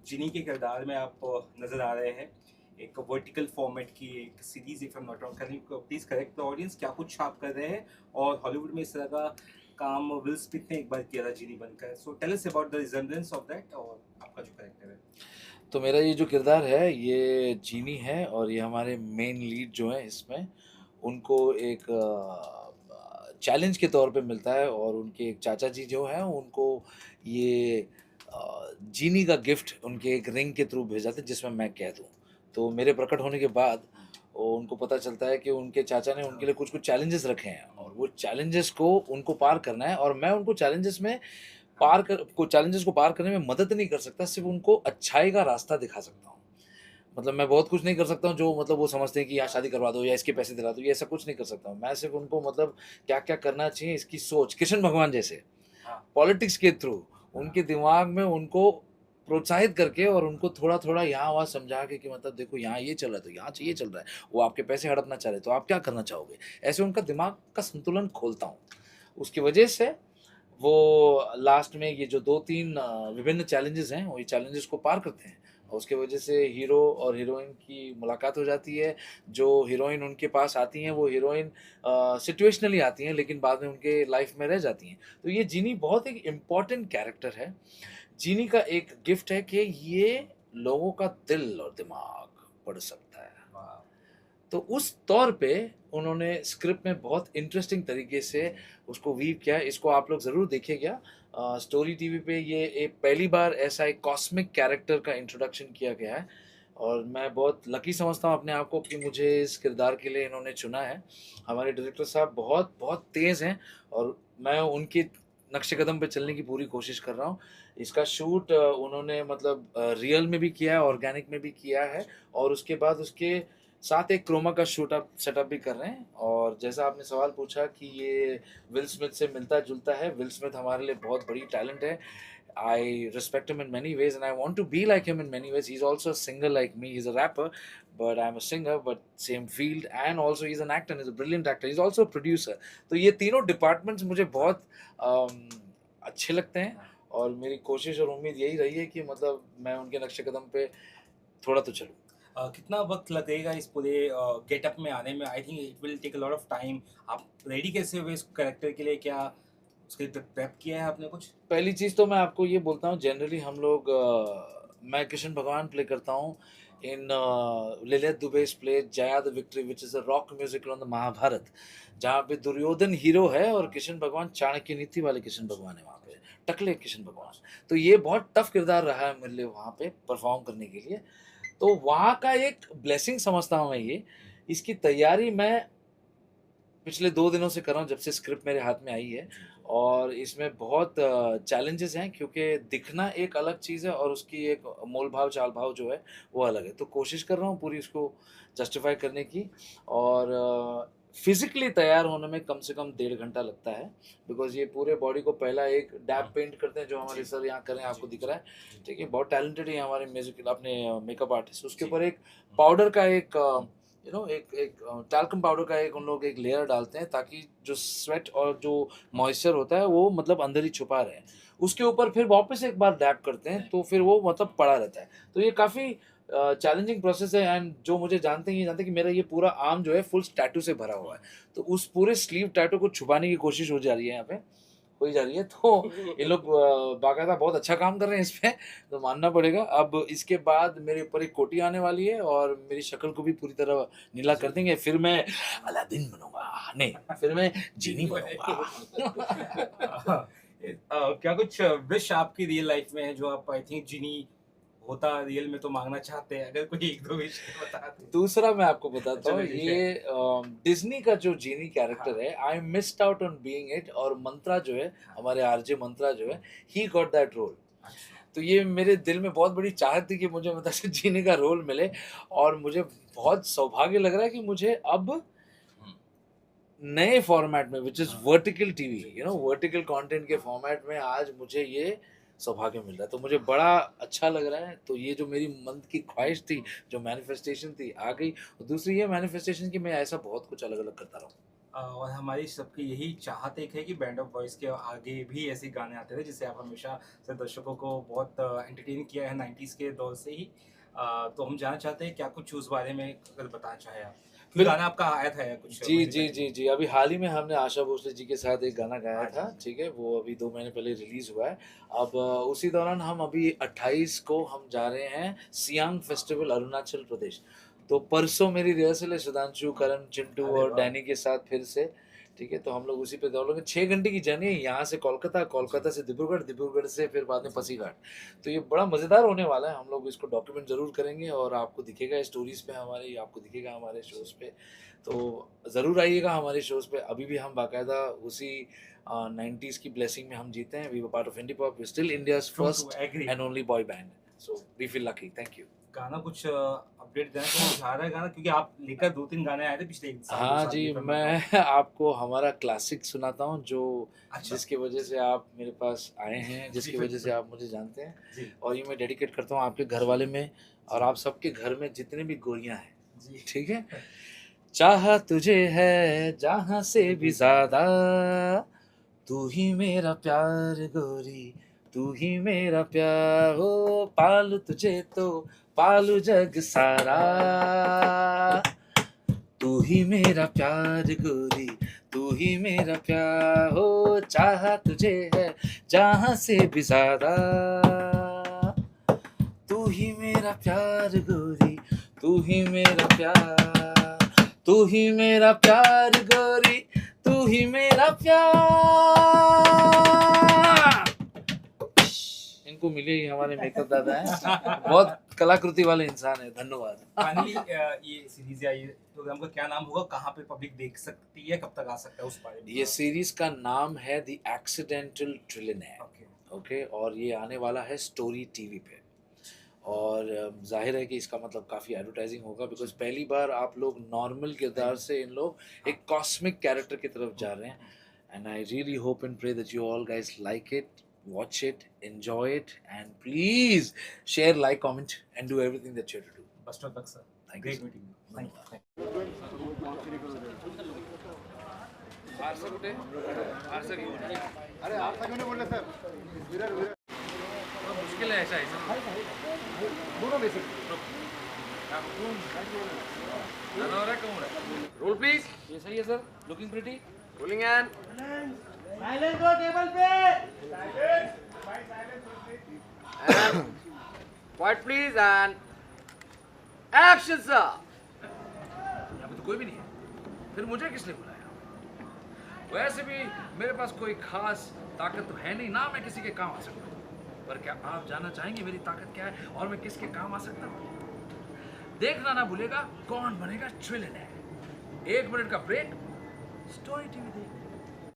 जिनी के किरदार में आप नज़र आ रहे हैं। एक वर्टिकल फॉर्मेट की एक series, if I am not wrong, can you please correct the audience, क्या कुछ आप कर रहे हैं? और हॉलीवुड में इस तरह का काम विल स्मिथ ने एक बार किया था जिनी बनकर। So tell us about the resemblance of that और आपका जो कैरेक्टर है। तो मेरा ये जो किरदार है ये जीनी है, और ये हमारे मेन लीड जो हैं इसमें, उनको एक चैलेंज के तौर पे मिलता है, और उनके एक चाचा जी जो हैं उनको ये जीनी का गिफ्ट उनके एक रिंग के थ्रू भेजा था जिसमें मैं कैद हूँ। तो मेरे प्रकट होने के बाद उनको पता चलता है कि उनके चाचा ने उनके लिए कुछ कुछ चैलेंजेस रखे हैं, और वो चैलेंजेस को उनको पार करना है, और मैं उनको चैलेंजेस को पार करने में मदद नहीं कर सकता, सिर्फ उनको अच्छाई का रास्ता दिखा सकता हूँ। मतलब मैं बहुत कुछ नहीं कर सकता हूँ जो मतलब वो समझते हैं कि यहाँ शादी करवा दो या इसके पैसे दिला दो, ये ऐसा कुछ नहीं कर सकता हूँ। मैं सिर्फ उनको मतलब क्या-क्या करना चाहिए इसकी सोच, कृष्ण भगवान जैसे हाँ, पॉलिटिक्स के थ्रू उनके दिमाग में उनको प्रोत्साहित करके, और उनको थोड़ा-थोड़ा यहाँ-वहाँ समझा के कि मतलब देखो यहाँ ये चल रहा है तो यहाँ ये चल रहा है। वो आपके पैसे हड़पना चाह रहे हैं तो आप क्या करना चाहोगे? ऐसे उनका दिमाग का संतुलन खोलता हूँ। उसकी वजह से वो लास्ट में ये जो 2-3 विभिन्न चैलेंजेस हैं, वो ये चैलेंजेस को पार करते हैं, और उसके वजह से हीरो और हीरोइन की मुलाकात हो जाती है। जो हीरोइन उनके पास आती हैं, वो हीरोइन सिचुएशनली आती हैं, लेकिन बाद में उनके लाइफ में रह जाती हैं। तो ये जीनी बहुत एक इम्पोर्टेंट कैरेक्टर है। जीनी का एक गिफ्ट है कि ये लोगों का दिल और दिमाग पढ़ सकता है। वाह। तो उस तौर पे उन्होंने स्क्रिप्ट में बहुत इंटरेस्टिंग तरीके से उसको वीव किया है। इसको आप लोग ज़रूर देखिएगा। स्टोरी टीवी पे ये एक पहली बार ऐसा एक कॉस्मिक कैरेक्टर का इंट्रोडक्शन किया गया है, और मैं बहुत लकी समझता हूँ अपने आप को कि मुझे इस किरदार के लिए इन्होंने चुना है। हमारे डायरेक्टर साहब बहुत बहुत तेज़ हैं, और मैं उनके नक्शे कदम पे चलने की पूरी कोशिश कर रहा हूँ। इसका शूट उन्होंने मतलब रियल में भी किया है, ऑर्गेनिक में भी किया है, और उसके बाद उसके साथ एक क्रोमा का सेटअप भी कर रहे हैं। और जैसा आपने सवाल पूछा कि ये विल स्मिथ से मिलता-जुलता है, विल स्मिथ हमारे लिए बहुत बड़ी टैलेंट है। I respect him in many ways and I want to be like him in many ways. He's also a singer like me. He's a rapper, but I'm a singer, but same field, and also he's an actor and he's a brilliant actor. He's also a producer. तो ये तीनों departments मुझे बहुत अच्छे लगते हैं, और मेरी कोशिश और उम्मीद यही रही है कि मतलब मैं उनके नक्शे कदम पे थोड़ा तो चलूँ। कितना वक्त लगेगा इस पूरे गेटअप में आने में? I think it will take a lot of time. आप रेडी कैसे हुए इस कैरेक्टर के लिए? क्या उसके लिए प्रेप किया है आपने कुछ? पहली चीज़ तो मैं आपको ये बोलता हूँ, जनरली हम लोग मैं कृष्ण भगवान प्ले करता हूँ in Lalit Dubey's play Jaya the victory which is a rock musical on the Mahabharat, जहाँ पे दुर्योधन हीरो है और कृष्ण भगवान चाणक्य नीति वाले कृष्ण भगवान है वहाँ पे, टकले कृष्ण भगवान। तो ये बहुत टफ किरदार रहा है मेरे लिए वहाँ पे परफ़ॉर्म करने के लिए। तो वहाँ का एक ब्लेसिंग समझता हूँ मैं ये। इसकी तैयारी मैं पिछले 2 दिनों से कर रहा हूँ जब से स्क्रिप्ट मेरे हाथ में आई है, और इसमें बहुत चैलेंजेस हैं क्योंकि दिखना एक अलग चीज़ है और उसकी एक मोल-भाव, चाल-भाव जो है वो अलग है। तो कोशिश कर रहा हूँ पूरी इसको जस्टिफ़ाई करने की, और फिज़िकली तैयार होने में कम से कम 1.5 घंटा लगता है, बिकॉज़ ये पूरे बॉडी को पहला एक डैप पेंट करते हैं जो हमारे सर यहाँ कर रहे हैं, आपको दिख रहा है, ठीक है? बहुत टैलेंटेड है हमारे म्यूज़िक अपने मेकअप आर्टिस्ट। उसके ऊपर एक पाउडर का एक एक एक टैल्कम पाउडर का एक उन लोग एक लेयर डालते हैं ताकि जो स्वेट और जो मॉइस्चर होता है वो मतलब अंदर ही छुपा रहे। उसके ऊपर फिर वापस एक बार डैप करते हैं तो फिर वो मतलब पड़ा रहता है। तो ये काफ़ी चैलेंजिंग प्रोसेस है, एंड जो मुझे जानते हैं ये जानते हैं कि मेरा ये पूरा आर्म जो है फुल टैटू से भरा हुआ है। तो उस पूरे स्लीव टैटू को छुपाने की कोशिश हो जा रही है यहाँ पे। हो ही जा रही है, तो ये लोग बाकायदा बहुत अच्छा काम कर रहे हैं इस पे, तो मानना पड़ेगा। अब इसके बाद मेरे ऊपर एक कोटी आने वाली है और मेरी शक्ल को भी पूरी तरह नीला कर देंगे, फिर मैं अलादीन बनूँगा, नहीं, फिर मैं जीनी बनूँगा। क्या कुछ विश आपकी रियल लाइफ में है जो आप आई थिंक जिनी होता रियल में तो मांगना चाहते हैं? अगर कोई एक दो विश बता दें। दूसरा मैं आपको बताता हूँ, चलो ठीक है। ये डिज़्नी का जो जीनी हाँ। कैरेक्टर है, I missed out on being it, और मंत्रा जो है, हमारे आरजे मंत्रा जो है, ही गॉट दैट रोल। अच्छा। तो ये मेरे दिल में बहुत बड़ी चाहत थी कि मुझे मतलब ऐसे जीने का रोल मिले, और मुझे बहुत सौभाग्य लग रहा है कि मुझे अब नए फॉर्मेट में, which is vertical TV, vertical content के फॉर्मेट में आज मुझे ये सौभाग्य मिल रहा है, तो मुझे बड़ा अच्छा लग रहा है। तो ये जो मेरी मन की ख्वाहिश थी, जो मैनिफेस्टेशन थी, आ गई। और दूसरी ये मैनिफेस्टेशन कि मैं ऐसा बहुत कुछ अलग-अलग करता रहूँ। और हमारी सबकी यही चाहत एक है कि बैंड ऑफ वॉइस के आगे भी ऐसे गाने आते रहे, जिससे आप हमेशा से दर्शकों को बहुत एंटरटेन किया है 90s के दौर से ही। तो हम जानना चाहते हैं क्या कुछ उस बारे में अगर बताना चाहें आप, क्योंकि गाना आपका आया था कुछ जी, महीने जी, पहले। जी, जी। अभी हाल ही में हमने आशा भोसले जी के साथ एक गाना गाया हाँ था, जी। ठीक है? वो अभी 2 महीने पहले रिलीज़ हुआ है। अब उसी दौरान हम अभी 28 को हम जा रहे हैं सियांग फेस्टिवल अरुणाचल प्रदेश। तो परसों मेरी रिहर्सल है सुधांशु, करण, चिंटू अरे और वाह! डैनी के साथ फिर से, ठीक है? तो हम लोग उसी पे दौड़ेंगे। 6 घंटे की जर्नी है, यहाँ से कोलकाता, कोलकाता से डिब्रूगढ़, डिब्रूगढ़ से फिर बाद में पासीघाट। तो ये बड़ा मज़ेदार होने वाला है। हम लोग इसको डॉक्यूमेंट ज़रूर करेंगे और आपको दिखेगा स्टोरीज़ पे हमारे, आपको दिखेगा हमारे शोज़ पे। तो ज़रूर आइएगा हमारे शोज़ पे। अभी भी हम बाकायदा उसी 90s की ब्लेसिंग में हम जीते हैं। We were part of indie pop, we still India's true, true, first agree. And only boy band. So we feel lucky. Thank you. गाना कुछ अपडेट देना कहीं चाह रहा है गाना, क्योंकि आप लेकर 2-3 गाने आए थे पिछले 1 साल 2 हाँ साल की जी, if I am not wrong. मैं आपको हमारा क्लासिक सुनाता हूँ, जो अच्छा। जिसकी वजह से आप मेरे पास आए हैं, जी, जिसकी वजह से बिल्कुल। आप मुझे जानते हैं। जी, और ये मैं डेडिकेट करता हूँ आपके घरवाले में और जी, आप सबके घर में जितने भी गोरियाँ हैं, जी। ठीक है? चाहा तुझे है जहाँ से भी ज़्यादा, तू ही मेरा प्यार गोरी, तू ही मेरा प्यार हो, पालू तुझे तो पालू जग सारा, तू ही मेरा प्यार गोरी, तू ही मेरा प्यार हो, चाहा तुझे है जहाँ से भी ज़्यादा, तू ही मेरा प्यार गोरी, तू ही मेरा प्यार, तू ही मेरा प्यार गोरी, तू ही मेरा प्यार। इनको मिले ही हमारे मेकअप दादा हैं, बहुत कलाकृति वाले इंसान है। धन्यवाद। फाइनली ये सीरीज या ये प्रोग्राम का क्या नाम होगा, कहाँ पे पब्लिक देख सकती है, कब तक आ सकता है, उस बारे में ये सीरीज का नाम है the accidental trillionaire. Okay. Okay, और ये आने वाला है स्टोरी टीवी पे। और जाहिर है कि इसका मतलब काफ़ी एडवर्टाइजिंग होगा, बिकॉज पहली बार आप लोग नॉर्मल किरदार से इन लोग एक कॉस्मिक कैरेक्टर की तरफ जा रहे हैं। And I really hope and pray that you all guys like it, watch it, enjoy it, and please share, like, comment, and do everything that you have to do. Best of luck sir, Thank you, great sir. Meeting you, thank you. अरे आप क्यों नहीं बोल रहे sir? Mirror mirror मुश्किल है ऐसा दोनों में से रोल प्लीज। ये सही है sir, looking pretty. Rolling and silence हो टेबल पे। Quite please and action sir. यहाँ पे तो कोई भी नहीं है, फिर मुझे किसने बुलाया? वैसे भी मेरे पास कोई खास ताकत तो है नहीं ना, मैं किसी के काम आ सकता हूँ। पर क्या आप जानना चाहेंगे मेरी ताकत क्या है और मैं किसके काम आ सकता हूँ? देखना ना भूलेगा कौन बनेगा ट्रिलियनेयर। 1 मिनट का ब्रेक, स्टोरी टीवी देख।